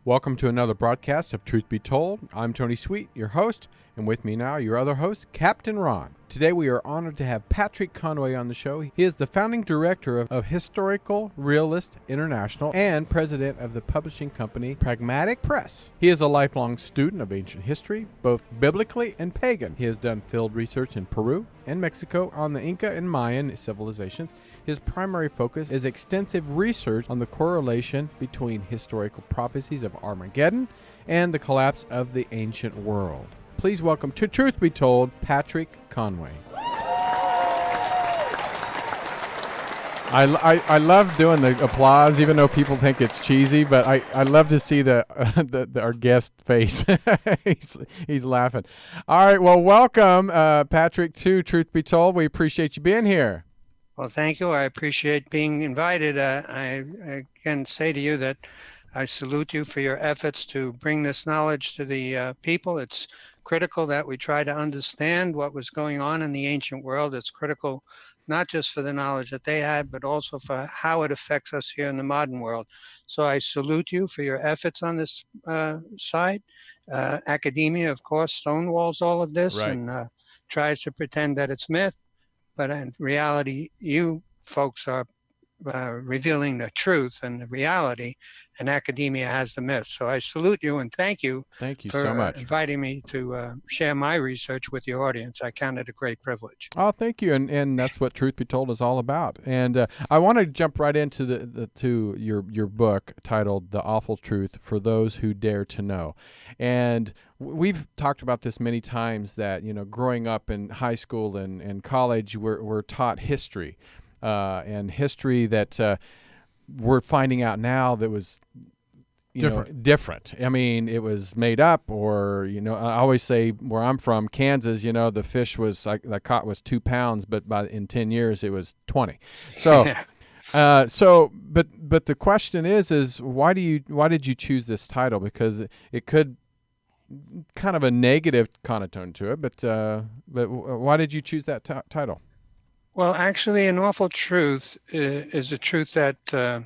Welcome to another broadcast of Truth Be Told. I'm Tony Sweet, your host, and with me now, your other host, Captain Ron. Today we are honored to have Patrick Conway on the show. He is the founding director of Historical Realist International and president of the publishing company Pragmatic Press. He is a lifelong student of ancient history, both biblically and pagan. He has done field research in Peru and Mexico on the Inca and Mayan civilizations. His primary focus is extensive research on the correlation between historical prophecies of Armageddon and the collapse of the ancient world. Please welcome to Truth Be Told, Patrick Conway. I love doing the applause, even though people think it's cheesy, but I love to see our guest face. he's laughing. All right, well, welcome, Patrick, to Truth Be Told. We appreciate you being here. Well, thank you. I appreciate being invited. I can say to you that I salute you for your efforts to bring this knowledge to the people. It's critical that we try to understand what was going on in the ancient world. It's critical not just for the knowledge that they had, but also for how it affects us here in the modern world. So I salute you for your efforts on this side. Academia, of course, stonewalls all of this and tries to pretend that it's myth. But in reality, you folks are revealing the truth and the reality, and academia has the myth. So I salute you and thank you for so much. Inviting me to share my research with your audience. I count it a great privilege. Oh, thank you, and that's what Truth Be Told is all about. And I want to jump right into to your book titled "The Awful Truth for Those Who Dare to Know," and we've talked about this many times that growing up in high school and college, we're taught history. And history that we're finding out now that was different. I mean, it was made up, or I always say where I'm from, Kansas. The fish was I caught was 2 pounds, but in 10 years it was 20. So, but the question is why did you choose this title? Because it could kind of a negative connotation to it, but why did you choose that title? Well, actually, an awful truth is a truth that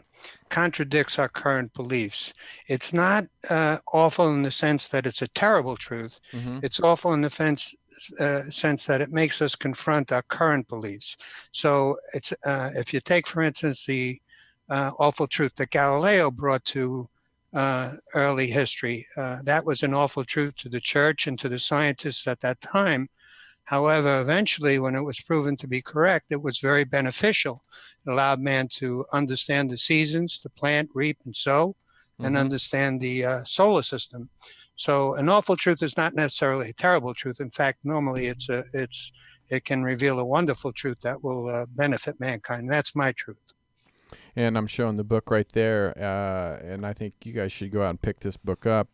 contradicts our current beliefs. It's not awful in the sense that it's a terrible truth. Mm-hmm. It's awful in the sense that it makes us confront our current beliefs. So it's if you take, for instance, the awful truth that Galileo brought to early history, that was an awful truth to the church and to the scientists at that time. However, eventually, when it was proven to be correct, it was very beneficial. It allowed man to understand the seasons, to plant, reap, and sow, and understand the solar system. So an awful truth is not necessarily a terrible truth. In fact, normally it can reveal a wonderful truth that will benefit mankind. That's my truth. And I'm showing the book right there, and I think you guys should go out and pick this book up.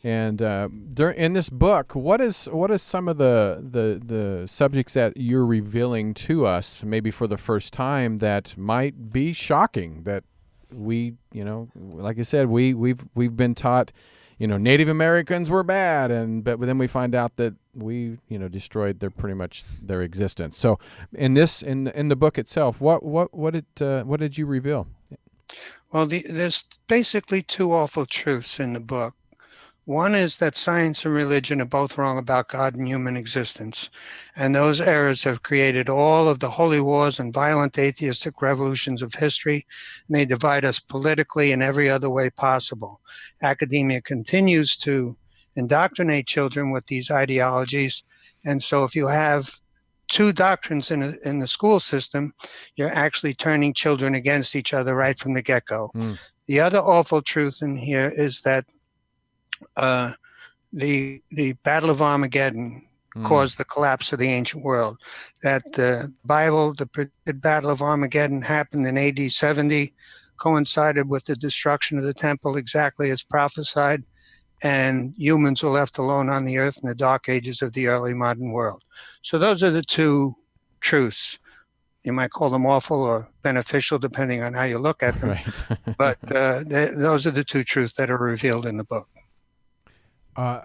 And in this book, what is some of the subjects that you're revealing to us, maybe for the first time, that might be shocking? That we, like I said, we've been taught, Native Americans were bad, but then we find out that we, destroyed their existence. So in the book itself, what did you reveal? Well, there's basically two awful truths in the book. One is that science and religion are both wrong about God and human existence. And those errors have created all of the holy wars and violent atheistic revolutions of history. And they divide us politically in every other way possible. Academia continues to indoctrinate children with these ideologies. And so if you have two doctrines in the school system, you're actually turning children against each other right from the get-go. The other awful truth in here is that the Battle of Armageddon caused the collapse of the ancient world. That the Bible, the predicted Battle of Armageddon, happened in AD 70, coincided with the destruction of the temple exactly as prophesied, and humans were left alone on the earth in the dark ages of the early modern world. So those are the two truths. You might call them awful or beneficial, depending on how you look at them. Right. But those are the two truths that are revealed in the book. I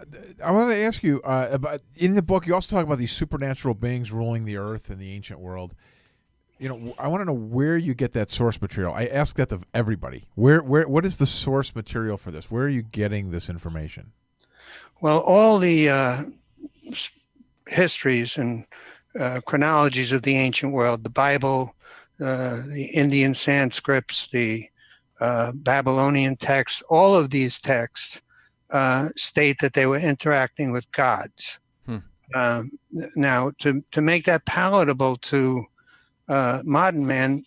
want to ask you about, in the book, you also talk about these supernatural beings ruling the earth in the ancient world. I want to know where you get that source material. I ask that of everybody. What is the source material for this? Where are you getting this information? Well, all the histories and chronologies of the ancient world, the Bible, the Indian Sanskrits, the Babylonian texts, all of these texts state that they were interacting with gods. Now, to make that palatable to modern man,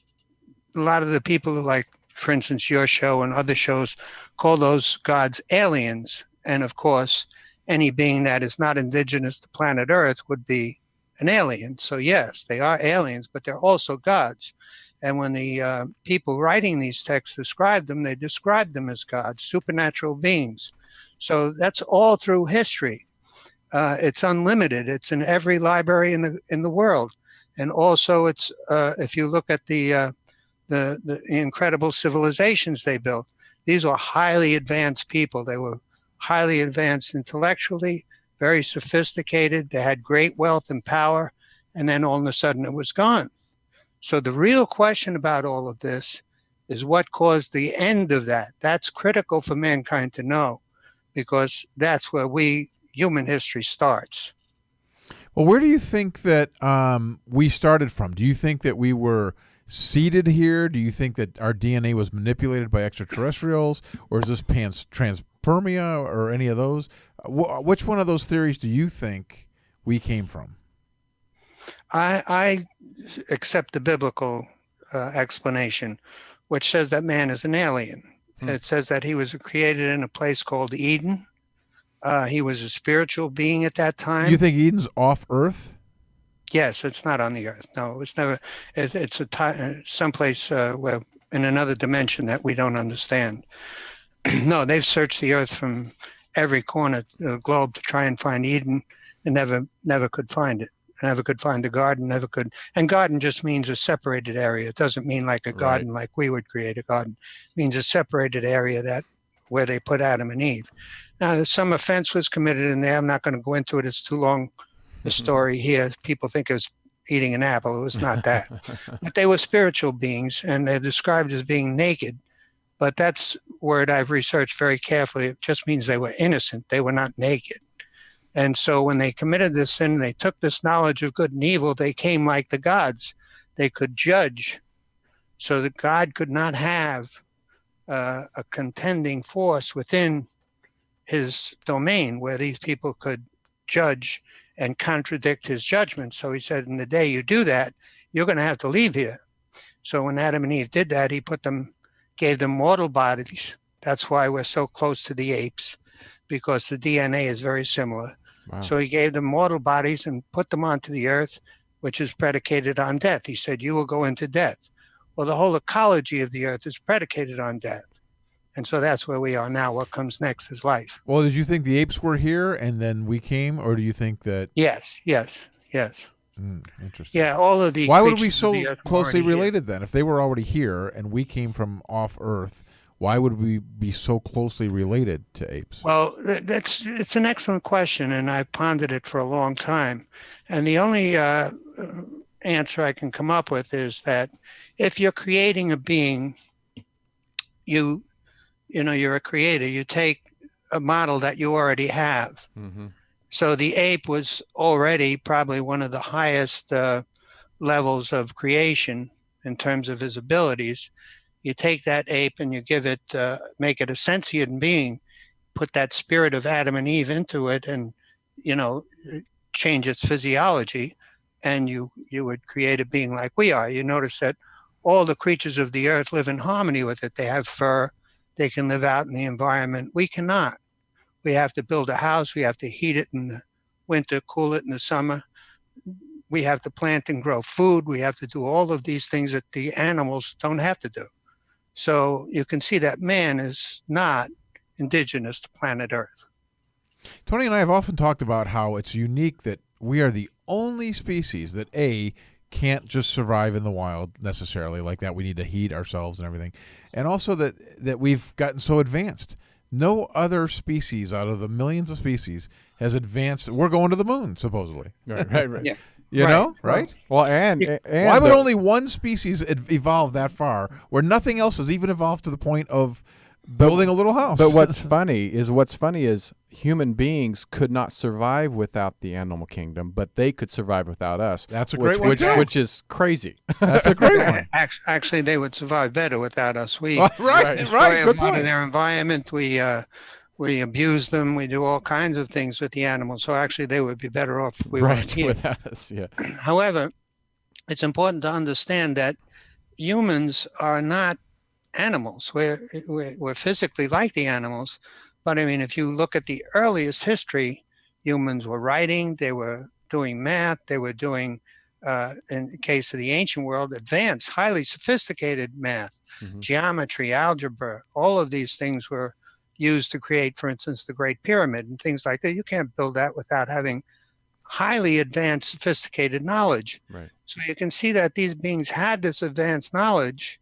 a lot of the people, like, for instance, your show and other shows, call those gods aliens. And of course, any being that is not indigenous to planet Earth would be an alien. So yes, they are aliens, but they're also gods. And when the people writing these texts describe them, they describe them as gods, supernatural beings. So that's all through history. It's unlimited. It's in every library in the world. And also, it's if you look at the incredible civilizations they built, these were highly advanced people. They were highly advanced intellectually, very sophisticated. They had great wealth and power, and then all of a sudden it was gone. So the real question about all of this is what caused the end of that. That's critical for mankind to know, because that's where human history starts. Well, where do you think that we started from? Do you think that we were seeded here? Do you think that our DNA was manipulated by extraterrestrials, or is this transpermia or any of those? Which one of those theories do you think we came from? I accept the biblical explanation, which says that man is an alien. It says that he was created in a place called Eden. He was a spiritual being at that time. You think Eden's off Earth? Yes, it's not on the Earth. No, it's never. It's someplace where in another dimension that we don't understand. No, they've searched the Earth from every corner of the globe to try and find Eden, and never could find it. Never could find the garden. Never could. And garden just means a separated area. It doesn't mean like a garden like we would create a garden. It means a separated area where they put Adam and Eve. Now, some offense was committed in there. I'm not going to go into it. It's too long. The story here, people think it was eating an apple. It was not that. But they were spiritual beings, and they're described as being naked. But that's a word I've researched very carefully. It just means they were innocent. They were not naked. And so when they committed this sin, they took this knowledge of good and evil. They came like the gods. They could judge. So that God could not have a contending force within his domain where these people could judge and contradict his judgment. So he said, in the day you do that, you're going to have to leave here. So when Adam and Eve did that, he gave them mortal bodies. That's why we're so close to the apes, because the DNA is very similar. Wow. So he gave them mortal bodies and put them onto the earth, which is predicated on death. He said, you will go into death. Well, the whole ecology of the earth is predicated on death. And so that's where we are now. What comes next is life. Well, did you think the apes were here and then we came, or do you think that? Yes. Interesting. Yeah, all of the. Why would we so closely related then? If they were already here and we came from off Earth, why would we be so closely related to apes? Well, it's an excellent question, and I've pondered it for a long time. And the only answer I can come up with is that if you're creating a being, you're a creator. You take a model that you already have. Mm-hmm. So the ape was already probably one of the highest levels of creation in terms of his abilities. You take that ape and you give it, make it a sentient being, put that spirit of Adam and Eve into it, and change its physiology, and you would create a being like we are. You notice that all the creatures of the earth live in harmony with it. They have fur. They can live out in the environment. We cannot. We have to build a house. We have to heat it in the winter, cool it in the summer. We have to plant and grow food. We have to do all of these things that the animals don't have to do. So you can see that man is not indigenous to planet Earth. Tony and I have often talked about how it's unique that we are the only species that can't just survive in the wild necessarily like that. We need to heat ourselves and everything. And also that we've gotten so advanced No other species out of the millions of species has advanced. We're going to the moon, supposedly. Right. Yeah. You know, right? Well, and Why would only one species evolve that far, where nothing else has even evolved to the point of building a little house? But what's funny is human beings could not survive without the animal kingdom, but they could survive without us. That's a great one, too. Which is crazy. That's a great one. Actually, they would survive better without us. We Right. destroy a Good lot of point. their environment. We abuse them. We do all kinds of things with the animals. So actually, they would be better off if we weren't here. Without us. Yeah. However, it's important to understand that humans are not animals. We're physically like the animals, but I mean, if you look at the earliest history, humans were writing, they were doing math, they were doing, in the case of the ancient world, advanced, highly sophisticated math, geometry, algebra. All of these things were used to create, for instance, the Great Pyramid and things like that. You can't build that without having highly advanced, sophisticated knowledge. Right. So you can see that these beings had this advanced knowledge,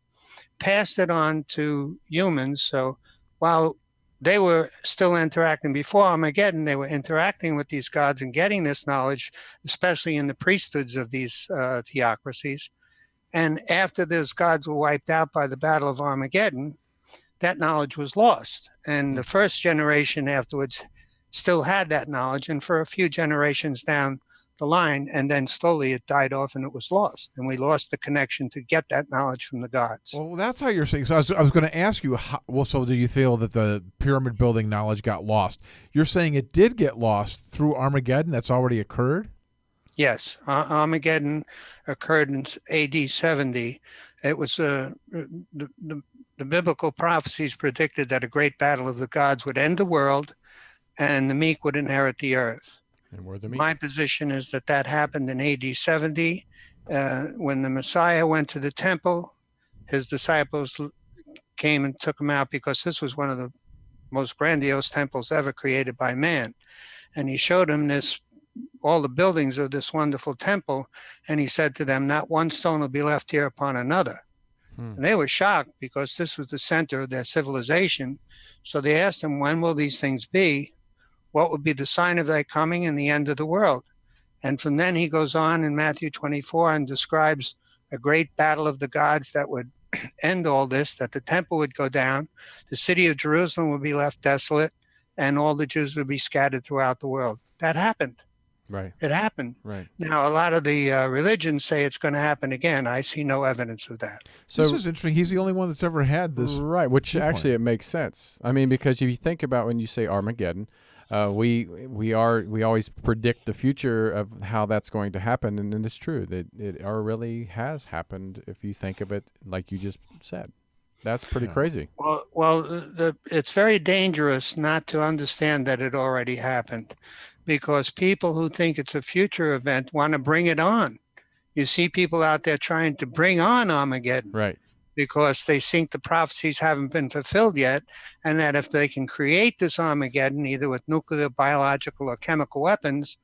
passed it on to humans. So while they were still interacting before Armageddon, they were interacting with these gods and getting this knowledge, especially in the priesthoods of these theocracies. And after those gods were wiped out by the Battle of Armageddon, that knowledge was lost. And the first generation afterwards still had that knowledge, and for a few generations down the line, and then slowly it died off and it was lost, and we lost the connection to get that knowledge from the gods. Well, that's how you're saying. So I was going to ask you, so do you feel that the pyramid building knowledge got lost? You're saying it did get lost through Armageddon? That's already occurred? Yes, Armageddon occurred in AD 70. It was the biblical prophecies predicted that a great battle of the gods would end the world, and the meek would inherit the earth. And we're the meek. My position is that happened in AD 70. When the Messiah went to the temple, his disciples came and took him out because this was one of the most grandiose temples ever created by man. And he showed them all the buildings of this wonderful temple, and he said to them, not one stone will be left here upon another. And they were shocked because this was the center of their civilization. So they asked him, when will these things be? What would be the sign of thy coming and the end of the world? And from then he goes on in Matthew 24 and describes a great battle of the gods that would end all this, that the temple would go down, the city of Jerusalem would be left desolate, and all the Jews would be scattered throughout the world. That happened. Right. It happened. Right. Now, a lot of the religions say it's going to happen again. I see no evidence of that. So this is interesting. He's the only one that's ever had this. Right, which viewpoint. actually it makes sense. I mean, because if you think about when you say Armageddon, we always predict the future of how that's going to happen, and it's true that it really has happened. If you think of it like you just said, that's pretty crazy. Well, it's very dangerous not to understand that it already happened, because people who think it's a future event want to bring it on. You see people out there trying to bring on Armageddon. Right. Because they think the prophecies haven't been fulfilled yet, and that if they can create this Armageddon, either with nuclear, biological, or chemical weapons,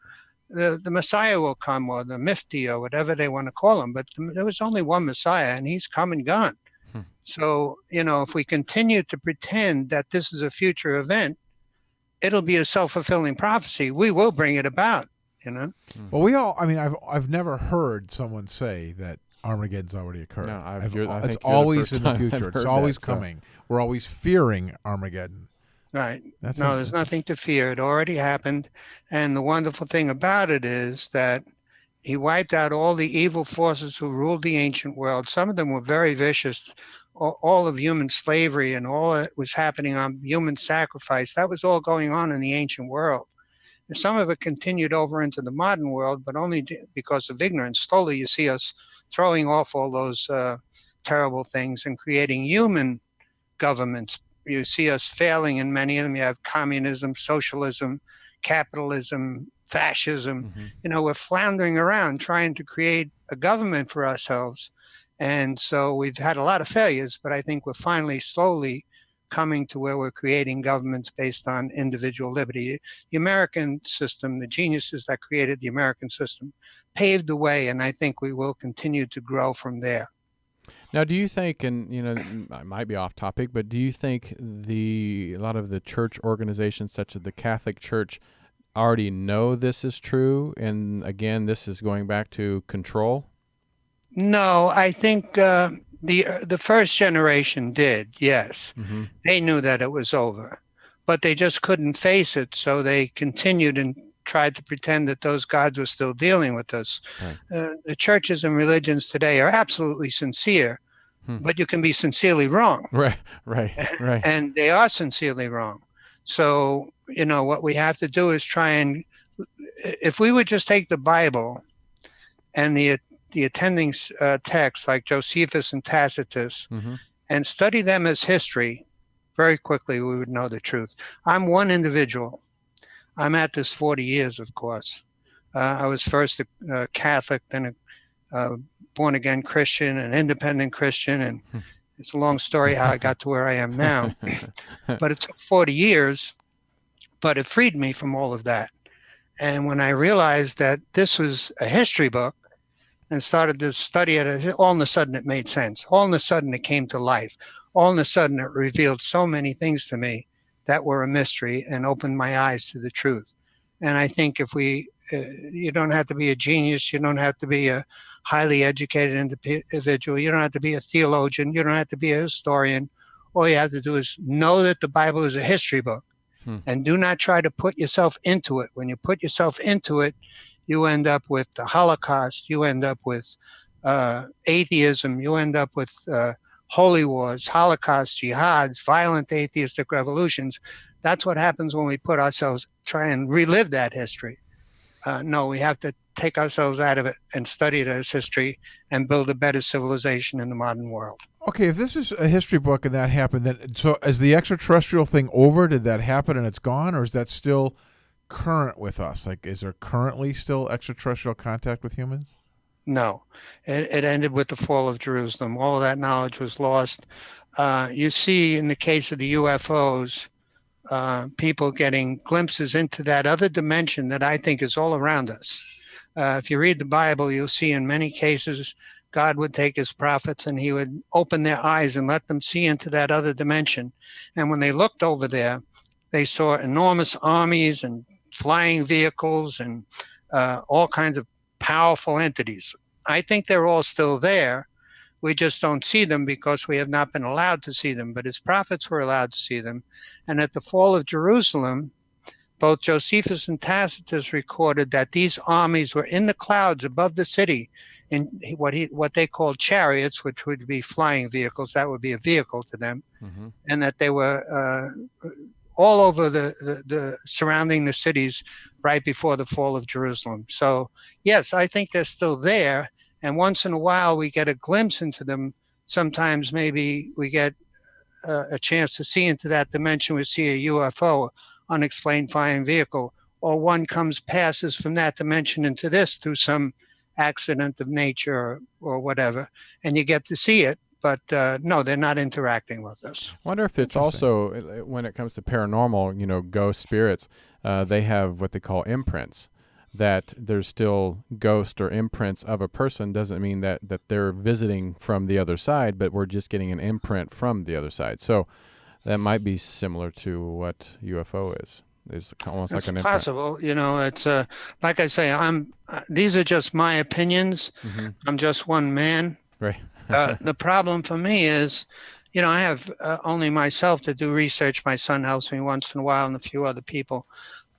the Messiah will come, or the Mifti, or whatever they want to call him. But there was only one Messiah, and he's come and gone. So, if we continue to pretend that this is a future event, it'll be a self-fulfilling prophecy. We will bring it about, Well, I've never heard someone say that Armageddon's already occurred. No, I it's think always you're in the the first time future. I've It's heard always that, so. coming. We're always fearing Armageddon. Right. That's There's nothing to fear. It already happened. And the wonderful thing about it is that he wiped out all the evil forces who ruled the ancient world. Some of them were very vicious. All of human slavery and all that was happening on human sacrifice, that was all going on in the ancient world. And some of it continued over into the modern world, but only because of ignorance. Slowly you see us throwing off all those terrible things and creating human governments. You see us failing in many of them. You have communism, socialism, capitalism, fascism. We're floundering around trying to create a government for ourselves. And so we've had a lot of failures, but I think we're finally slowly coming to where we're creating governments based on individual liberty. The American system, the geniuses that created the American system, paved the way, and I think we will continue to grow from there. Now, do you think, and I might be off topic, but do you think a lot of the church organizations, such as the Catholic Church, already know this is true? And again, this is going back to control. No, I think the first generation did. Yes, Mm-hmm. they knew that it was over, but they just couldn't face it, so they continued and tried to pretend that those gods were still dealing with us. Right. The churches and religions today are absolutely sincere, Hmm. but you can be sincerely wrong. Right. Right. Right. And they are sincerely wrong. So, what we have to do is try and, if we would just take the Bible and the attending texts like Josephus and Tacitus Mm-hmm. and study them as history, very quickly we would know the truth. I'm one individual. I'm at this 40 years, of course. I was first a Catholic, then a born-again Christian, an independent Christian, and it's a long story how I got to where I am now. But it took 40 years, but it freed me from all of that. And when I realized that this was a history book and started to study it, all of a sudden it made sense. All of a sudden it came to life. All of a sudden it revealed so many things to me that were a mystery and opened my eyes to the truth. And I think if you don't have to be a genius, you don't have to be a highly educated individual, you don't have to be a theologian, you don't have to be a historian. All you have to do is know that the Bible is a history book. And do not try to put yourself into it. When you put yourself into it, you end up with the Holocaust, you end up with atheism, you end up with holy wars, Holocaust, jihads, violent atheistic revolutions. That's what happens when we put ourselves, try and relive that history. No, we have to take ourselves out of it and study it as history and build a better civilization in the modern world. Okay, if this is a history book and that happened, then so is the extraterrestrial thing over? Did that happen and it's gone, or is that still current with us? Like, is there currently still extraterrestrial contact with humans? No, it ended with the fall of Jerusalem. All of that knowledge was lost. You see, in the case of the UFOs, people getting glimpses into that other dimension that I think is all around us. If you read the Bible, you'll see in many cases God would take his prophets and he would open their eyes and let them see into that other dimension. And when they looked over there, they saw enormous armies and flying vehicles and all kinds of powerful entities. I think they're all still there. We just don't see them because we have not been allowed to see them. But his prophets were allowed to see them. And at the fall of Jerusalem, both Josephus and Tacitus recorded that these armies were in the clouds above the city in what they called chariots, which would be flying vehicles. That would be a vehicle to them. Mm-hmm. And that they were all over the surrounding the cities right before the fall of Jerusalem. So, yes, I think they're still there. And once in a while, we get a glimpse into them. Sometimes maybe we get a chance to see into that dimension. We see a UFO, unexplained flying vehicle, or one passes from that dimension into this through some accident of nature or whatever, and you get to see it. But no, they're not interacting with us. I wonder if it's also, when it comes to paranormal, ghost spirits, they have what they call imprints. That there's still ghosts or imprints of a person doesn't mean that they're visiting from the other side, but we're just getting an imprint from the other side. So that might be similar to what UFO is. It's almost like an imprint. It's possible. It's like I say, these are just my opinions. Mm-hmm. I'm just one man. Right. The problem for me is, I have only myself to do research. My son helps me once in a while and a few other people.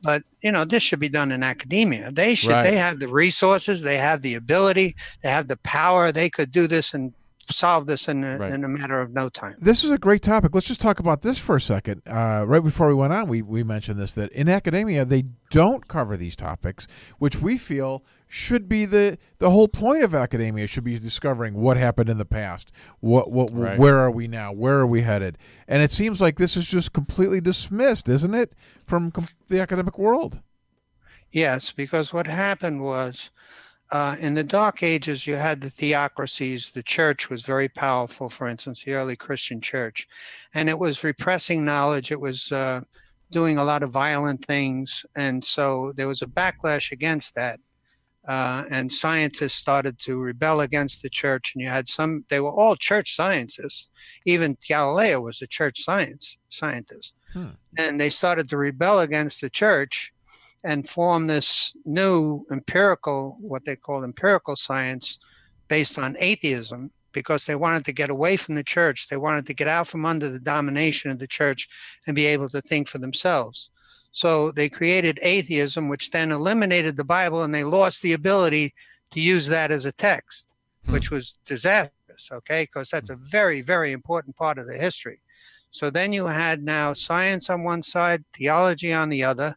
But, this should be done in academia. They have the resources, they have the ability, they have the power. They could do this and solve this in a matter of no time. This is a great topic. Let's just talk about this for a second. Right before we went on, we mentioned this, that in academia, they don't cover these topics, which we feel should be the whole point of academia, should be discovering what happened in the past. Where are we now? Where are we headed? And it seems like this is just completely dismissed, isn't it, from the academic world? Yes, because what happened was, in the Dark Ages, you had the theocracies. The church was very powerful, for instance, the early Christian church. And it was repressing knowledge. It was doing a lot of violent things. And so there was a backlash against that. and scientists started to rebel against the church. And you had they were all church scientists. Even Galileo was a church scientist. And they started to rebel against the church and form this new what they call empirical science based on atheism, because they wanted to get away from the church. They wanted to get out from under the domination of the church and be able to think for themselves. So they created atheism, which then eliminated the Bible, and they lost the ability to use that as a text, which was disastrous, okay? Because that's a very, very important part of the history. So then you had now science on one side, theology on the other,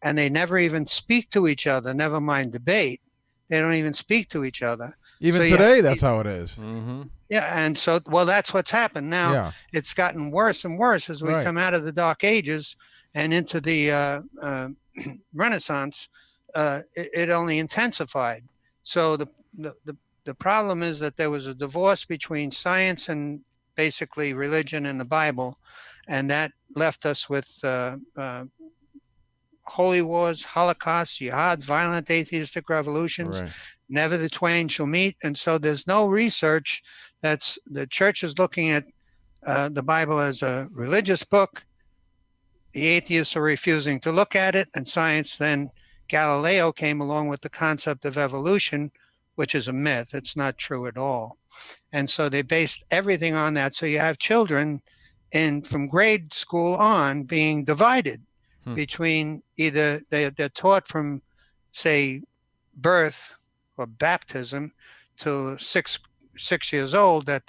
and they never even speak to each other, never mind debate. They don't even speak to each other. Even today, that's how it is. Mm-hmm. Yeah, and so, well, that's what's happened. Now, It's gotten worse and worse as we come out of the Dark Ages and into the Renaissance. It only intensified. So the problem is that there was a divorce between science and basically religion and the Bible, and that left us with holy wars, holocausts, jihads, violent atheistic revolutions. Right. Never the twain shall meet. And so there's no research. The church is looking at the Bible as a religious book. The atheists are refusing to look at it. And science, then Galileo came along with the concept of evolution, which is a myth. It's not true at all. And so they based everything on that. So you have children from grade school on being divided between either they're taught from, say, birth or baptism till 6 years old that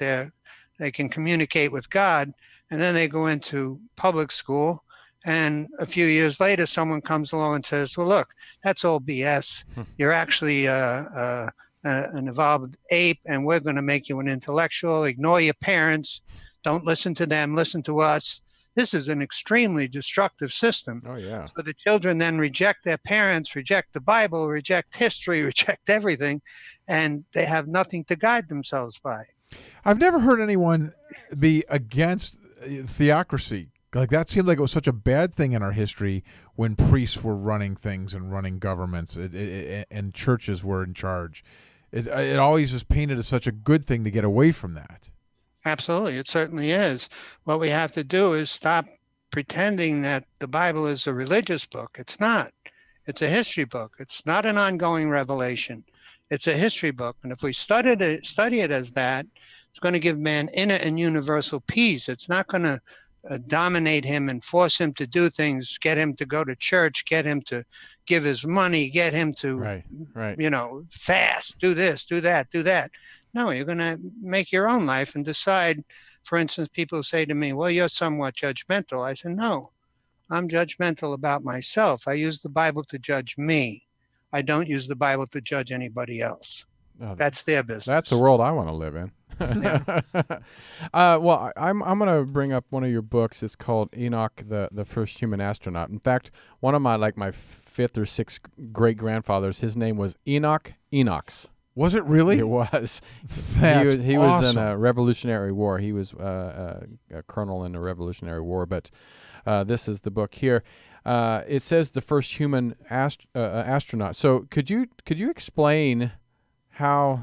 they can communicate with God, and then they go into public school, and a few years later someone comes along and says, well, look, that's all BS. You're actually an evolved ape, and we're going to make you an intellectual. Ignore your parents, don't listen to them, listen to us. This is an extremely destructive system. Oh, yeah. So the children then reject their parents, reject the Bible, reject history, reject everything, and they have nothing to guide themselves by. I've never heard anyone be against theocracy. Like, that seemed like it was such a bad thing in our history when priests were running things and running governments and churches were in charge. It always is painted as such a good thing to get away from that. Absolutely. It certainly is. What we have to do is stop pretending that the Bible is a religious book. It's not. It's a history book. It's not an ongoing revelation. It's a history book. And if we study it as that, it's going to give man inner and universal peace. It's not going to dominate him and force him to do things, get him to go to church, get him to give his money, get him to, fast, do this, do that, do that. No, you're going to make your own life and decide. For instance, people say to me, well, you're somewhat judgmental. I said, no, I'm judgmental about myself. I use the Bible to judge me. I don't use the Bible to judge anybody else. Oh, that's their business. That's the world I want to live in. Well, I'm going to bring up one of your books. It's called Enoch, the First Human Astronaut. In fact, one of my fifth or sixth great grandfathers, his name was Enoch Enochs. Was it really? It was. He was in a Revolutionary War. He was a colonel in the Revolutionary War. But this is the book here. It says the first human astronaut. So could you explain how,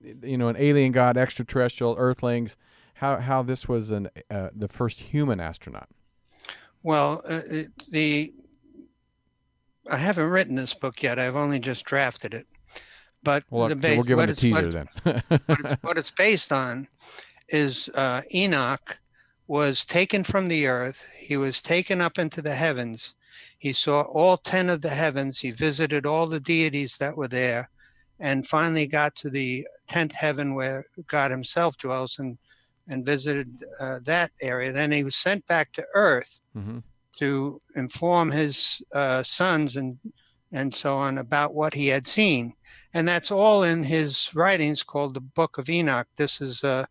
an alien god, extraterrestrial, Earthlings, how this was the first human astronaut? Well, I haven't written this book yet. I've only just drafted it. But we'll give them a teaser then. What it's based on is Enoch was taken from the earth. He was taken up into the heavens. He saw all 10 of the heavens. He visited all the deities that were there, and finally got to the 10th heaven where God himself dwells, and visited that area. Then he was sent back to earth to inform his sons and so on about what he had seen. And that's all in his writings called the Book of Enoch. This is to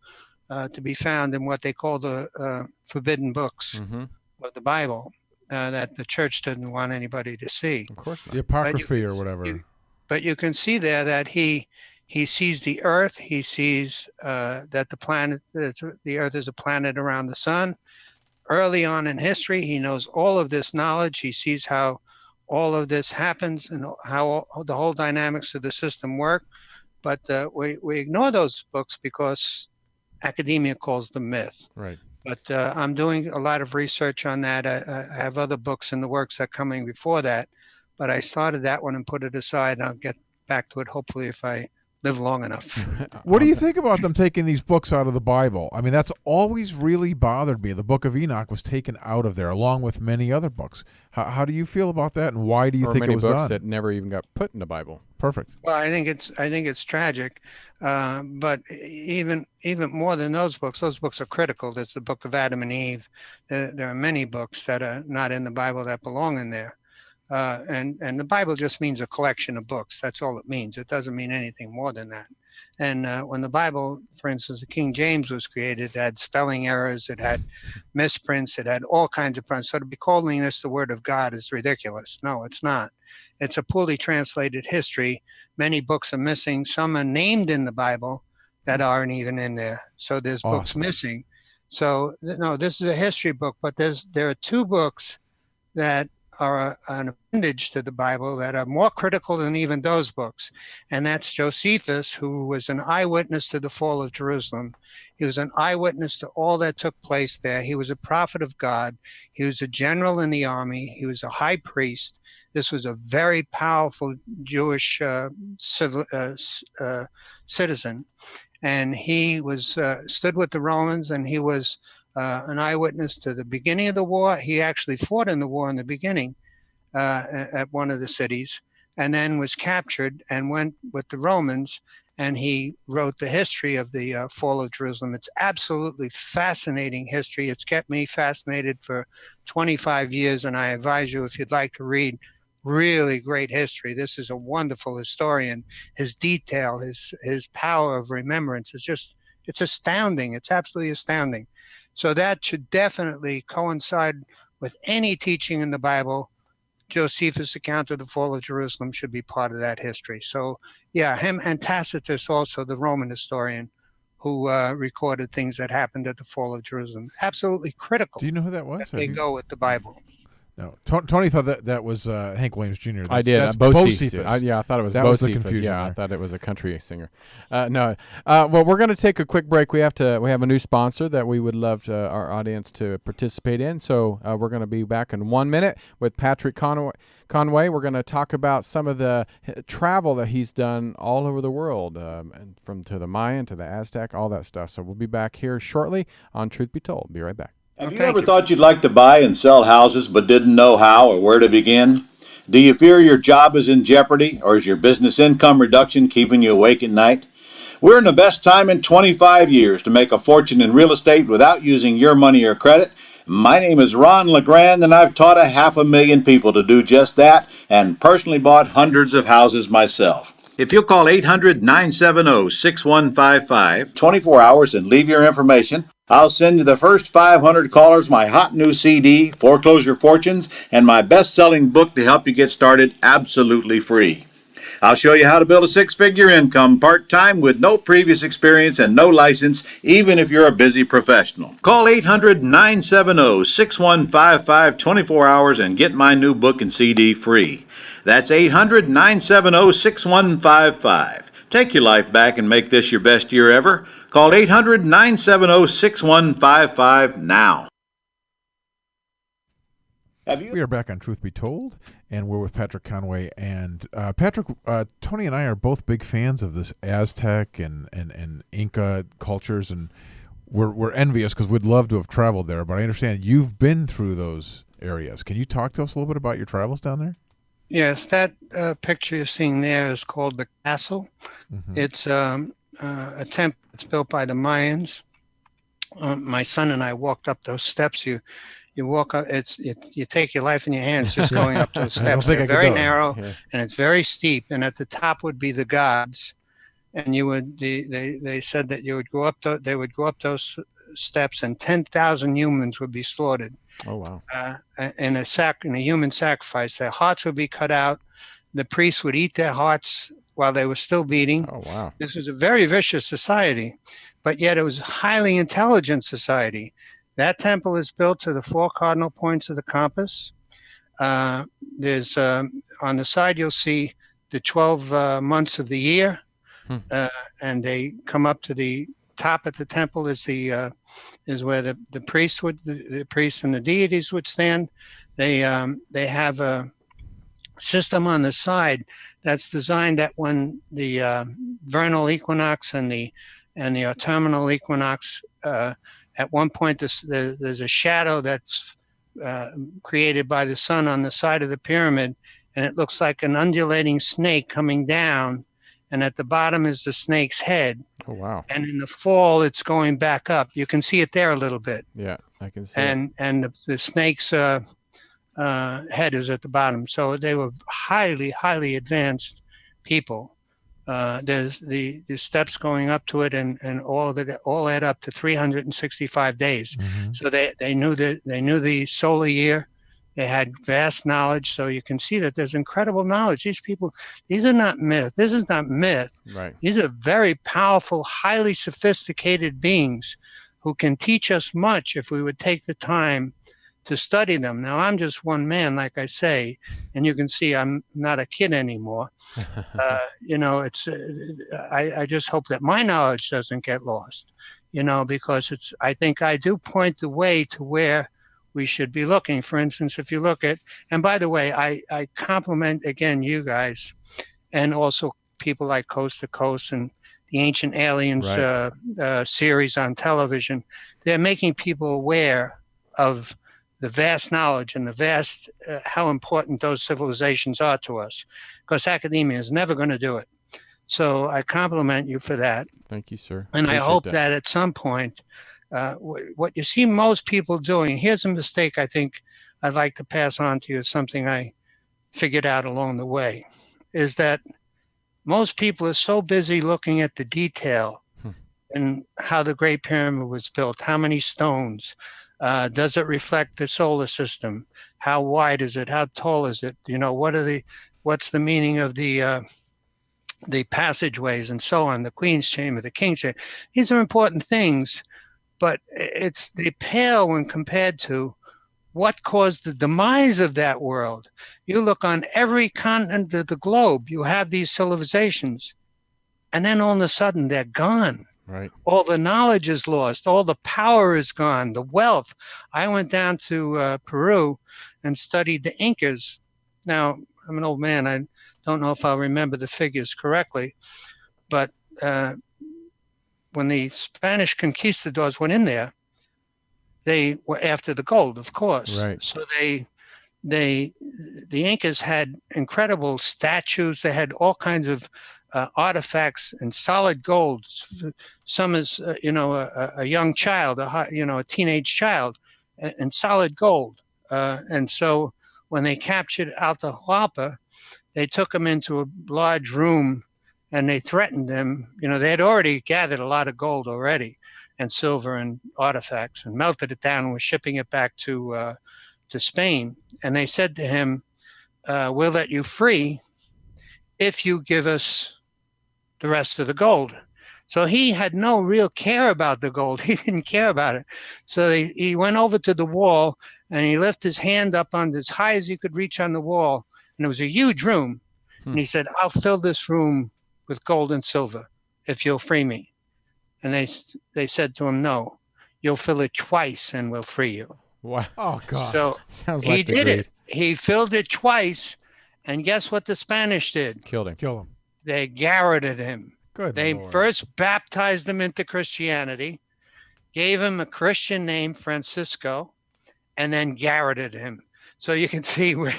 be found in what they call the forbidden books of the Bible that the church didn't want anybody to see. Of course not. The Apocryphy or whatever. But you can see there that he sees the earth. He sees that the earth is a planet around the sun. Early on in history, he knows all of this knowledge. He sees how all of this happens and how the whole dynamics of the system work. But we ignore those books because academia calls them myth. Right. But I'm doing a lot of research on that. I have other books in the works that are coming before that, but I started that one and put it aside, and I'll get back to it hopefully if I live long enough. What do you think about them taking these books out of the Bible? I mean, that's always really bothered me. The Book of Enoch was taken out of there, along with many other books. How do you feel about that, and why do you think many it was books done? that never even got put in the Bible? Perfect. Well, I think it's tragic, but even more than those books are critical. There's the Book of Adam and Eve. There are many books that are not in the Bible that belong in there. And the Bible just means a collection of books. That's all it means. It doesn't mean anything more than that. And when the Bible, for instance, the King James was created, it had spelling errors, it had misprints, it had all kinds of prints. So to be calling this the Word of God is ridiculous. No, it's not. It's a poorly translated history. Many books are missing. Some are named in the Bible that aren't even in there. So there's books missing. So no, this is a history book, but there are two books that are an appendage to the Bible that are more critical than even those books. And that's Josephus, who was an eyewitness to the fall of Jerusalem. He was an eyewitness to all that took place there. He was a prophet of God. He was a general in the army. He was a high priest. This was a very powerful Jewish citizen. And he was stood with the Romans, and he was an eyewitness to the beginning of the war. He actually fought in the war in the beginning at one of the cities, and then was captured and went with the Romans, and he wrote the history of the fall of Jerusalem. It's absolutely fascinating history. It's kept me fascinated for 25 years, and I advise you, if you'd like to read really great history, this is a wonderful historian. His detail, his power of remembrance is just, it's astounding. It's absolutely astounding. So that should definitely coincide with any teaching in the Bible. Josephus' account of the fall of Jerusalem should be part of that history. So yeah, him and Tacitus, also the Roman historian, who recorded things that happened at the fall of Jerusalem. Absolutely critical. Do you know who that was? That they go with the Bible. No, Tony thought that was Hank Williams Jr. I did. That's Bocephus. Yeah, I thought it was that was the Bocephus. confusion Yeah, there. I thought it was a country singer. No. Well, we're going to take a quick break. We have a new sponsor that we would love our audience to participate in. So we're going to be back in 1 minute with Patrick Conway. We're going to talk about some of the travel that he's done all over the world, and from to the Mayan to the Aztec, all that stuff. So we'll be back here shortly on Truth Be Told. Be right back. Have you ever thought you'd like to buy and sell houses but didn't know how or where to begin? Do you fear your job is in jeopardy, or is your business income reduction keeping you awake at night? We're in the best time in 25 years to make a fortune in real estate without using your money or credit. My name is Ron LeGrand, and I've taught 500,000 people to do just that, and personally bought hundreds of houses myself. If you'll call 800-970-6155, 24 hours, and leave your information, I'll send you the first 500 callers my hot new CD, Foreclosure Fortunes, and my best-selling book to help you get started absolutely free. I'll show you how to build a six-figure income part-time with no previous experience and no license, even if you're a busy professional. Call 800-970-6155, 24 hours, and get my new book and CD free. That's 800-970-6155. Take your life back and make this your best year ever. Call 800-970-6155 now. We are back on Truth Be Told, and we're with Patrick Conway. And Patrick, Tony and I are both big fans of this Aztec and Inca cultures, and we're envious because we'd love to have traveled there. But I understand you've been through those areas. Can you talk to us a little bit about your travels down there? Yes, that picture you're seeing there is called the castle. Mm-hmm. It's a temple that's built by the Mayans. My son and I walked up those steps. You walk up. You take your life in your hands just going up those steps. They're very narrow, and it's very steep. And at the top would be the gods, and you would. They said that you would go up. They would go up those steps, and 10,000 humans would be slaughtered. Oh wow! In a human sacrifice, their hearts would be cut out. The priests would eat their hearts while they were still beating. Oh wow! This was a very vicious society, but yet it was a highly intelligent society. That temple is built to the 4 cardinal points of the compass. There's on the side you'll see the 12 months of the year, and they come up to the top of the temple is where the priests and the deities would stand. They have a system on the side that's designed that when the vernal equinox and the autumnal equinox, at one point there's a shadow that's created by the sun on the side of the pyramid, and it looks like an undulating snake coming down, and at the bottom is the snake's head. Oh, wow. And in the fall, it's going back up. You can see it there a little bit. Yeah, I can see and the snake's head is at the bottom. So they were highly advanced people. There's the steps going up to it, and all of it all add up to 365 days. Mm-hmm. So they knew the solar year. They had vast knowledge. So you can see that there's incredible knowledge. These people, these are not myth. This is not myth. Right. These are very powerful, highly sophisticated beings who can teach us much if we would take the time to study them. Now, I'm just one man, like I say, and you can see I'm not a kid anymore. It's I just hope that my knowledge doesn't get lost, because I think I do point the way to where we should be looking. For instance, if you look at, and by the way, I compliment again you guys, and also people like Coast to Coast and the Ancient Aliens series on television. They're making people aware of the vast knowledge and the vast how important those civilizations are to us, because academia is never going to do it. So I compliment you for that. Thank you, sir. And Appreciate I hope that at some point, what you see most people doing, here's a mistake I think I'd like to pass on to you, something I figured out along the way, is that most people are so busy looking at the detail and how the Great Pyramid was built, how many stones, does it reflect the solar system, how wide is it, how tall is it, what's the meaning of the passageways and so on, the Queen's Chamber, the King's Chamber. These are important things, but they pale when compared to what caused the demise of that world. You look on every continent of the globe, you have these civilizations, and then all of a sudden they're gone. Right. All the knowledge is lost. All the power is gone. The wealth. I went down to Peru and studied the Incas. Now, I'm an old man. I don't know if I'll remember the figures correctly, but when the Spanish conquistadors went in there, they were after the gold, of course. Right. So the Incas had incredible statues. They had all kinds of artifacts and solid gold. Some is, a young child, a teenage child, and solid gold. And so when they captured Atahualpa, they took him into a large room and they threatened him. They had already gathered a lot of gold already and silver and artifacts and melted it down and were shipping it back to Spain. And they said to him, we'll let you free if you give us the rest of the gold. So he had no real care about the gold. He didn't care about it. So he went over to the wall and he lifted his hand up on as high as he could reach on the wall. And it was a huge room. And he said, I'll fill this room with gold and silver if you'll free me. And they said to him, no, you'll fill it twice and we'll free you. Wow. Oh, God. So Sounds like he did it. He filled it twice. And guess what the Spanish did? Killed him. Kill him. They garroted him. Good They Lord. first baptized him into Christianity, gave him a Christian name, Francisco, and then garroted him. So you can see where,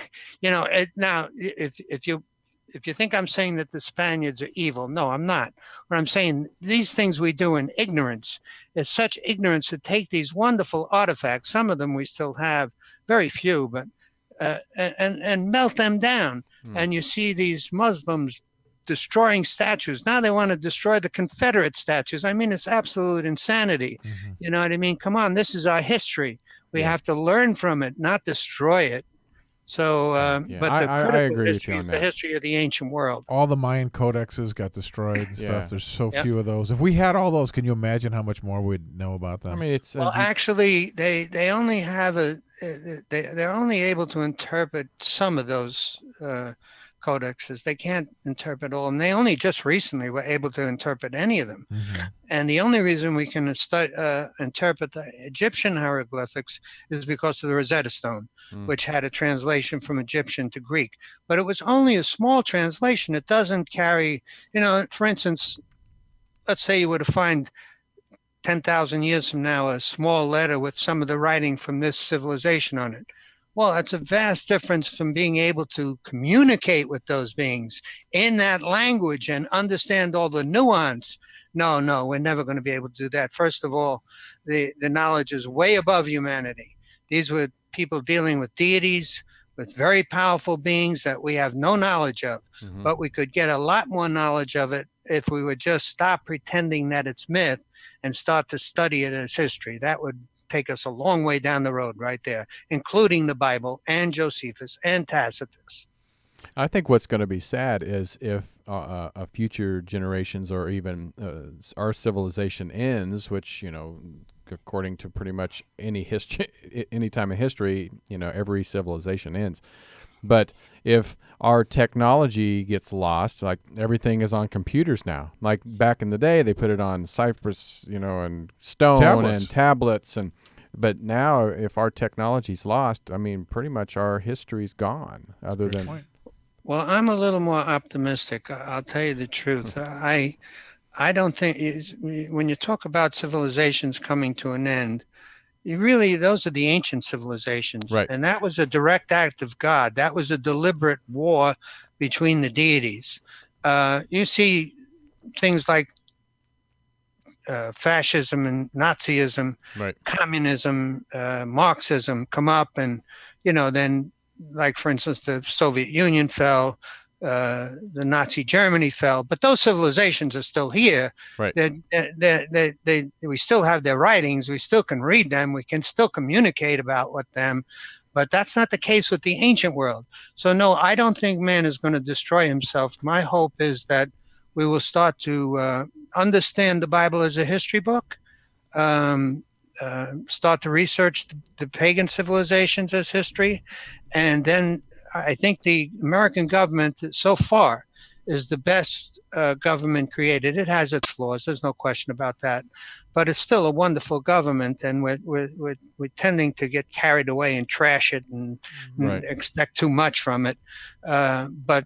now if you think I'm saying that the Spaniards are evil, no, I'm not. What I'm saying, these things we do in ignorance, it's such ignorance to take these wonderful artifacts, some of them we still have, very few, but and melt them down. And you see these Muslims destroying statues. Now they want to destroy the Confederate statues. I mean, it's absolute insanity. Mm-hmm. You know what I mean? Come on, this is our history. We have to learn from it, not destroy it. So, Yeah, but the I critical agree with history you on is the that. history of the ancient world. All the Mayan codexes got destroyed and Yeah. stuff. There's so Yep. few of those. If we had all those, can you imagine how much more we'd know about them? I mean, it's Well, actually, they only have they're only able to interpret some of those codexes. They can't interpret all, and they only just recently were able to interpret any of them. Mm-hmm. And the only reason we can interpret the Egyptian hieroglyphics is because of the Rosetta Stone, which had a translation from Egyptian to Greek. But it was only a small translation. It doesn't carry, for instance, let's say you were to find 10,000 years from now a small letter with some of the writing from this civilization on it. Well, that's a vast difference from being able to communicate with those beings in that language and understand all the nuance. No, we're never going to be able to do that. First of all, the knowledge is way above humanity. These were people dealing with deities, with very powerful beings that we have no knowledge of. But we could get a lot more knowledge of it if we would just stop pretending that it's myth and start to study it as history. That would take us a long way down the road right there, including the Bible and Josephus and Tacitus. I think what's going to be sad is if future generations or even our civilization ends, which, according to pretty much any time in history, every civilization ends. But if our technology gets lost, like everything is on computers now. Like back in the day, they put it on cypress, and stone and tablets, but now if our technology's lost, I mean, pretty much our history's gone. Other than Point. Well, I'm a little more optimistic. I'll tell you the truth. I don't think when you talk about civilizations coming to an end, those are the ancient civilizations. Right. And that was a direct act of God. That was a deliberate war between the deities. You see things like fascism and Nazism, right, communism, Marxism come up, and then, like for instance, the Soviet Union fell, the Nazi Germany fell, but those civilizations are still here. right. We still have their writings. We still can read them. We can still communicate with them. But that's not the case with the ancient world. So no, I don't think man is going to destroy himself. My hope is that we will start to understand the Bible as a history book, start to research the pagan civilizations as history, and then I think the American government so far is the best government created. It has its flaws, there's no question about that, but it's still a wonderful government, and we're tending to get carried away and trash it and expect too much from it. But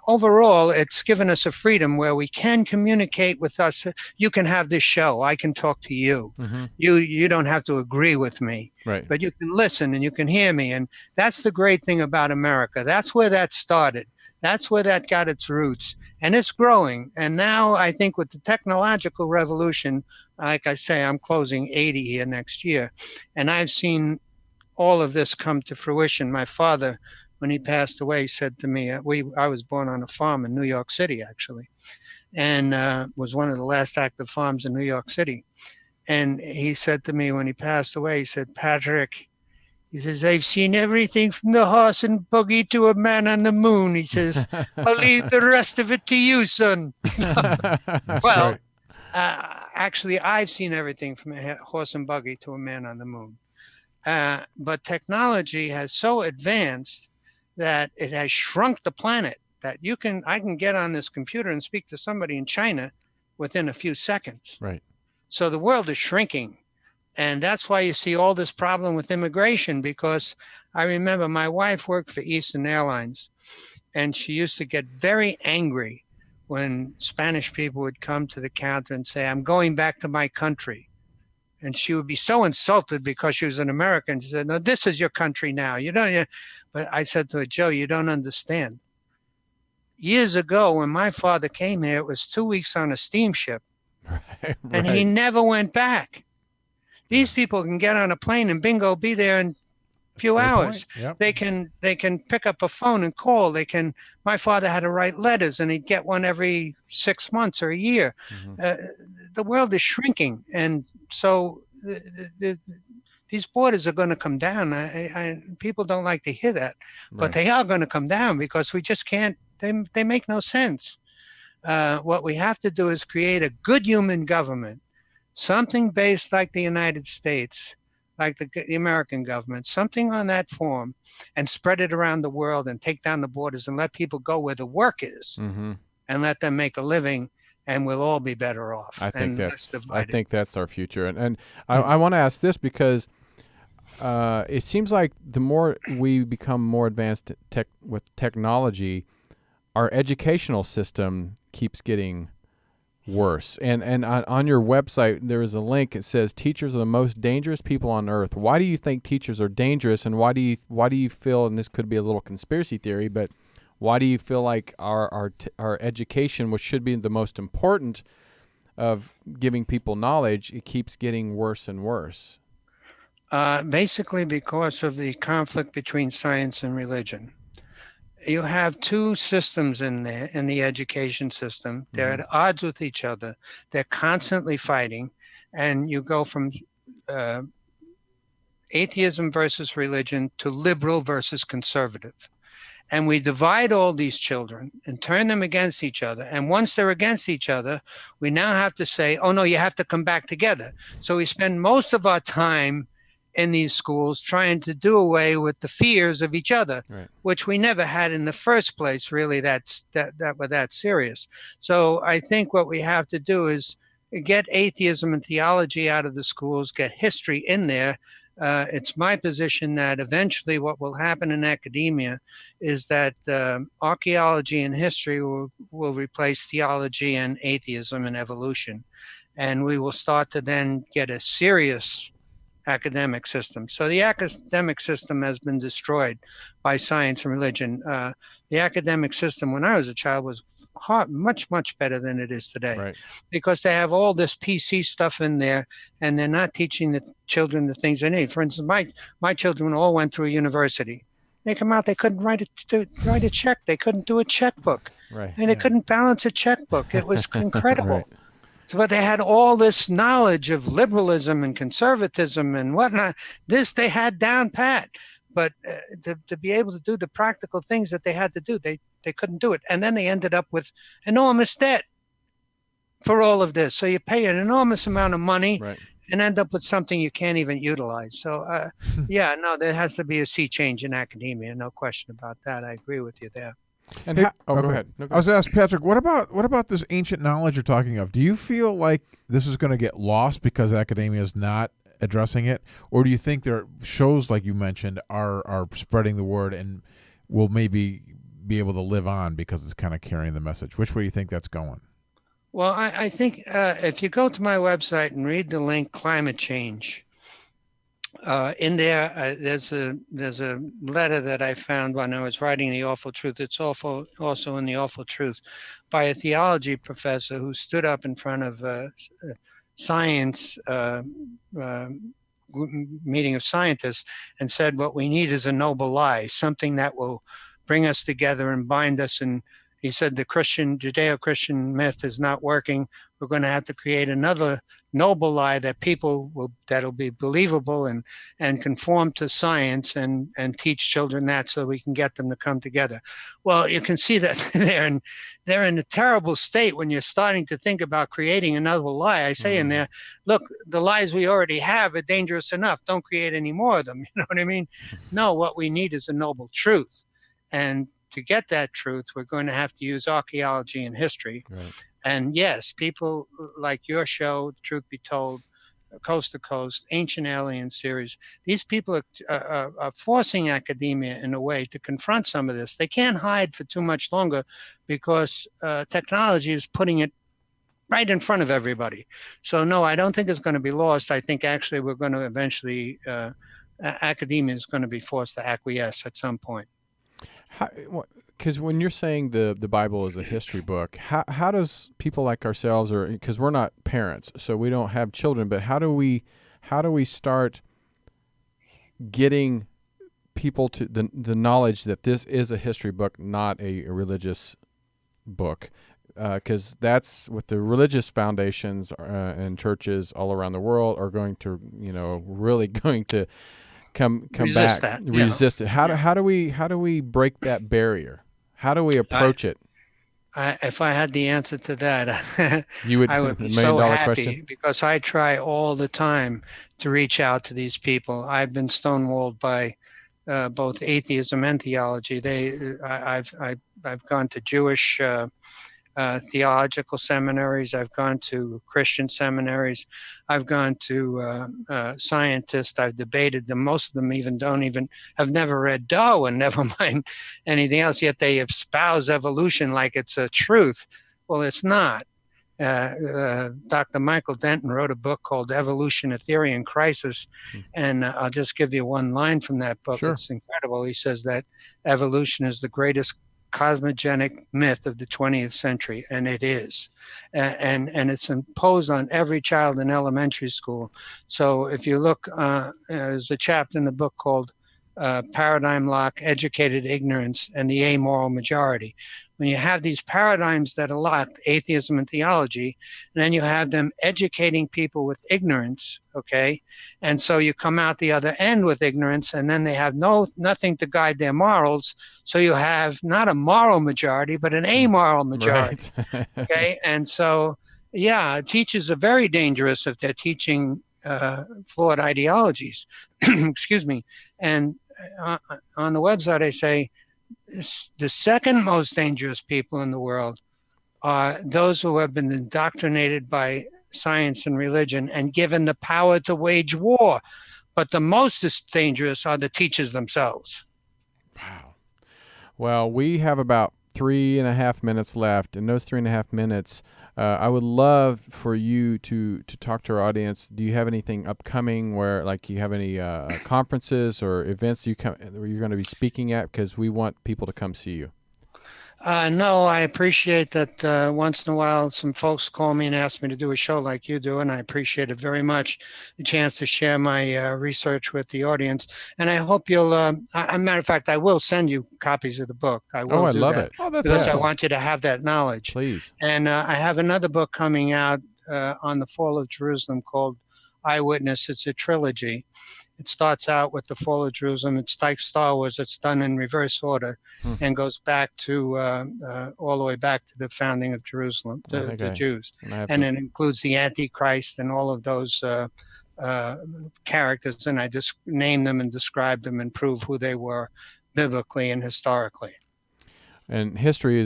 overall, it's given us a freedom where we can communicate with us. You can have this show. I can talk to you. Mm-hmm. You don't have to agree with me, Right. but you can listen and you can hear me. And that's the great thing about America. That's where that started. That's where that got its roots. And it's growing. And now I think with the technological revolution, like I say, I'm closing 80 here next year. And I've seen all of this come to fruition. My father, when he passed away, said to me, I was born on a farm in New York City, actually, and was one of the last active farms in New York City. And he said to me when he passed away, he said, Patrick, he says, I've seen everything from the horse and buggy to a man on the moon. He says, I'll leave the rest of it to you, son. Well, actually, I've seen everything from a horse and buggy to a man on the moon. But technology has so advanced that it has shrunk the planet, that I can get on this computer and speak to somebody in China within a few seconds. Right. So the world is shrinking. And that's why you see all this problem with immigration, because I remember my wife worked for Eastern Airlines, and she used to get very angry when Spanish people would come to the counter and say, I'm going back to my country. And she would be so insulted because she was an American. She said, no, this is your country now. But I said to her, Joe, you don't understand. Years ago, when my father came here, it was 2 weeks on a steamship. Right. And he never went back. These people can get on a plane and bingo, be there in a few hours. Yep. They can pick up a phone and call. My father had to write letters, and he'd get one every 6 months or a year. Mm-hmm. The world is shrinking. And so these borders are going to come down. People don't like to hear that, but Right. they are going to come down because we just can't. They make no sense. What we have to do is create a good human government, something based like the United States, like the American government, something on that form, and spread it around the world and take down the borders and let people go where the work is Mm-hmm. and let them make a living, and we'll all be better off. And less I divided. think that's our future. And I want to ask this because it seems like the more we become more advanced with technology, our educational system keeps getting worse. And on your website, there is a link. It says teachers are the most dangerous people on earth. Why do you think teachers are dangerous? And why do you feel? And this could be a little conspiracy theory, but why do you feel like our education, which should be the most important of giving people knowledge, it keeps getting worse and worse? Basically, because of the conflict between science and religion. You have two systems in there in the education system. They're at odds with each other. They're constantly fighting, and you go from atheism versus religion to liberal versus conservative. And we divide all these children and turn them against each other. And once they're against each other, we now have to say, oh, no, you have to come back together. So we spend most of our time in these schools trying to do away with the fears of each other, Right. which we never had in the first place, really, that were that serious. So I think what we have to do is get atheism and theology out of the schools, get history in there. It's my position that eventually what will happen in academia is that archaeology and history will replace theology and atheism and evolution. And we will start to then get a serious academic system. So the academic system has been destroyed by science and religion. The academic system when I was a child was much better than it is today, Right. because they have all this PC stuff in there, and they're not teaching the children the things they need. For instance, my children all went through a university. They come out, they couldn't write a check. They couldn't do a checkbook, Right. and they couldn't balance a checkbook. It was incredible. Right. So, but they had all this knowledge of liberalism and conservatism and whatnot. This they had down pat. But to be able to do the practical things that they had to do, they couldn't do it. And then they ended up with enormous debt for all of this. So you pay an enormous amount of money Right. and end up with something you can't even utilize. So, yeah, no, there has to be a sea change in academia. No question about that. I agree with you there. And Hey, go okay. ahead. No, go I was asked, Patrick, what about this ancient knowledge you're talking of? Do you feel like this is going to get lost because academia is not addressing it, or do you think there are shows like you mentioned are spreading the word and will maybe be able to live on because it's kind of carrying the message? Which way do you think that's going? Well, I think if you go to my website and read the link "Climate Change," in there, there's a letter that I found when I was writing The Awful Truth. It's also in The Awful Truth by a theology professor who stood up in front of science meeting of scientists and said, what we need is a noble lie, something that will bring us together and bind us. And he said the Judeo-Christian myth is not working. We're going to have to create another noble lie that that'll be believable and conform to science and teach children that, so we can get them to come together. Well, you can see that they're in a terrible state when you're starting to think about creating another lie. I say in there, look, the lies we already have are dangerous enough. Don't create any more of them. You know what I mean? No, what we need is a noble truth. And to get that truth, we're going to have to use archaeology and history. Right. And yes, people like your show, Truth Be Told, Coast to Coast, Ancient Alien series, these people are forcing academia in a way to confront some of this. They can't hide for too much longer because technology is putting it right in front of everybody. So no, I don't think it's going to be lost. I think actually we're going to eventually, academia is going to be forced to acquiesce at some point. Because when you're saying the Bible is a history book, how does people like ourselves, or because we're not parents, so we don't have children, but how do we start getting people to the knowledge that this is a history book, not a religious book? because that's what the religious foundations and churches all around the world are going to, really going to come Resist back, that, yeah. resist it. How do we break that barrier? How do we approach it? If I had the answer to that, You would I would the be million so dollar happy question? because I try all the time to reach out to these people. I've been stonewalled by both atheism and theology. I've gone to Jewish theological seminaries. I've gone to Christian seminaries. I've gone to scientists. I've debated them. Most of them have never read Darwin, never mind anything else, yet they espouse evolution like it's a truth. Well, it's not. Dr. Michael Denton wrote a book called Evolution, a Theory in Crisis. And I'll just give you one line from that book. Sure. It's incredible. He says that evolution is the greatest cosmogenic myth of the 20th century, and it is. And it's imposed on every child in elementary school. So if you look, there's a chapter in the book called Paradigm Lock, Educated Ignorance, and the Amoral Majority. When you have these paradigms that are locked, atheism and theology, and then you have them educating people with ignorance, okay? And so you come out the other end with ignorance, and then they have nothing to guide their morals. So you have not a moral majority, but an amoral majority, Right. okay? And so, yeah, teachers are very dangerous if they're teaching flawed ideologies. Excuse me. And on the website, I say, the second most dangerous people in the world are those who have been indoctrinated by science and religion and given the power to wage war. But the most dangerous are the teachers themselves. Wow. Well, we have about 3.5 minutes left. In those 3.5 minutes, I would love for you to talk to our audience. Do you have anything upcoming where, like, you have any conferences or events where you're going to be speaking at? Because we want people to come see you. No, I appreciate that once in a while some folks call me and ask me to do a show like you do, and I appreciate it very much, the chance to share my research with the audience. And I hope you'll, as a matter of fact, I will send you copies of the book. I will do love that it. Oh, that's because I awesome. want you to have that knowledge. Please. And I have another book coming out on the fall of Jerusalem called Eyewitness. It's a trilogy. It starts out with the fall of Jerusalem. It's like Star Wars. It's done in reverse order and goes back to all the way back to the founding of Jerusalem, the Jews. And it includes the Antichrist and all of those characters. And I just name them and describe them and prove who they were biblically and historically. And history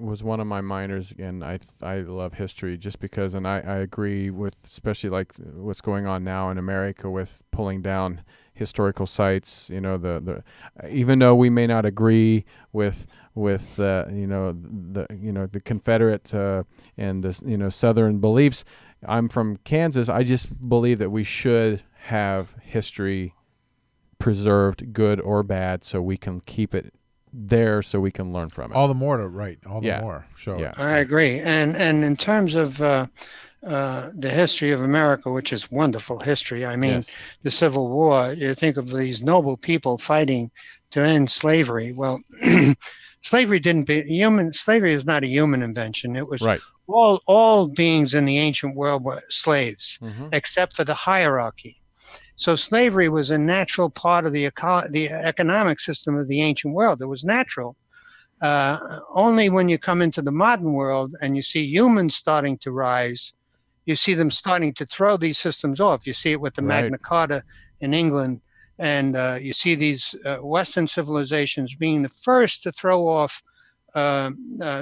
was one of my minors, and I love history just because, and I agree with, especially like what's going on now in America with pulling down historical sites. The even though we may not agree with the Confederate and the Southern beliefs. I'm from Kansas. I just believe that we should have history preserved, good or bad, so we can keep it there so we can learn from it. All the more to more. Sure. Yeah. I agree. And in terms of the history of America, which is wonderful history, I mean, Yes. The Civil War, you think of these noble people fighting to end slavery. Well, slavery is not a human invention. It was Right. all beings in the ancient world were slaves, except for the hierarchy. So slavery was a natural part of the economic system of the ancient world. It was natural. Only when you come into the modern world and you see humans starting to rise, you see them starting to throw these systems off. You see it with the Magna Carta in England, and you see these Western civilizations being the first to throw off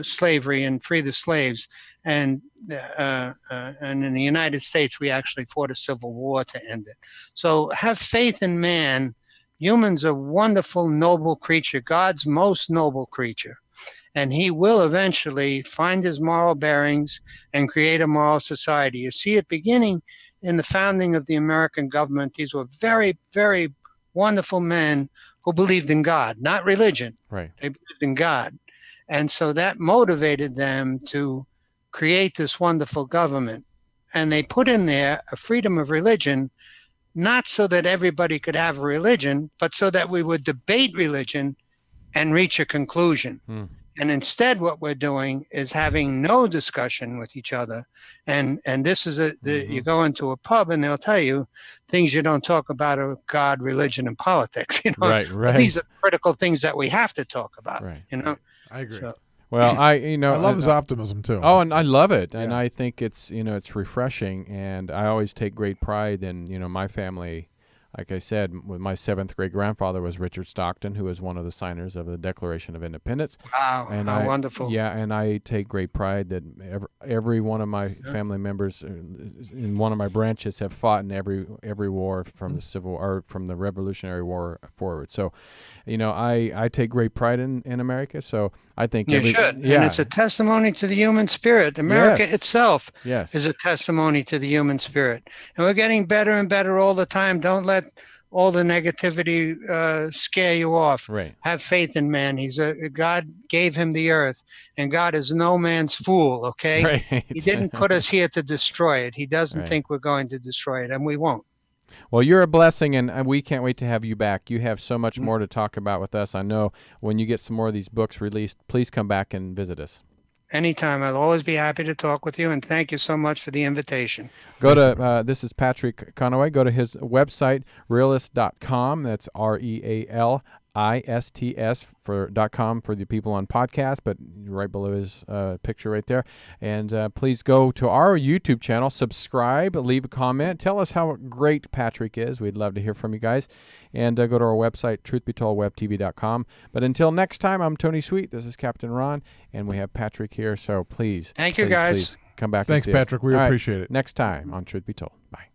slavery and free the slaves. And in the United States, we actually fought a civil war to end it. So have faith in man. Humans are a wonderful, noble creature, God's most noble creature. And he will eventually find his moral bearings and create a moral society. You see it beginning in the founding of the American government. These were very, very wonderful men who believed in God, not religion. Right. They believed in God. And so that motivated them to create this wonderful government. And they put in there a freedom of religion, not so that everybody could have a religion, but so that we would debate religion and reach a conclusion. And instead, what we're doing is having no discussion with each other. And this is you go into a pub and they'll tell you things you don't talk about are God, religion, and politics. Right. But these are critical things that we have to talk about. Right. I agree. So, Well, I love his optimism too. Oh, and I love it, and Yeah. I think it's it's refreshing, and I always take great pride in my family. Like I said, with my 7th great grandfather was Richard Stockton, who was one of the signers of the Declaration of Independence. wow, And how wonderful. Yeah, and I take great pride that every one of my family members in one of my branches have fought in every war from the Civil or from the Revolutionary War forward. So, I take great pride in America. So I think You should. Yeah, And it's a testimony to the human spirit. America Yes. itself yes, is a testimony to the human spirit. And we're getting better and better all the time. Don't let all the negativity scare you off. right. Have faith in man. God gave him the earth, and God is no man's fool, okay? Right. He didn't put us here to destroy it. He doesn't Right. think we're going to destroy it, and we won't. Well, you're a blessing, and we can't wait to have you back. You have so much more to talk about with us. I know when you get some more of these books released, please come back and visit us. Anytime. I'll always be happy to talk with you, and thank you so much for the invitation. Go to, this is Patrick Conway. Go to his website, realist.com. That's REALISTS .com for the people on podcast, but right below his picture right there. And please go to our YouTube channel, subscribe, leave a comment. Tell us how great Patrick is. We'd love to hear from you guys. And go to our website, truthbetoldwebtv.com. But until next time, I'm Tony Sweet. This is Captain Ron, and we have Patrick here. So please, Thank you, please, guys. please come back Thanks, and see us. Patrick. We All right, appreciate it. Next time on Truth Be Told. Bye.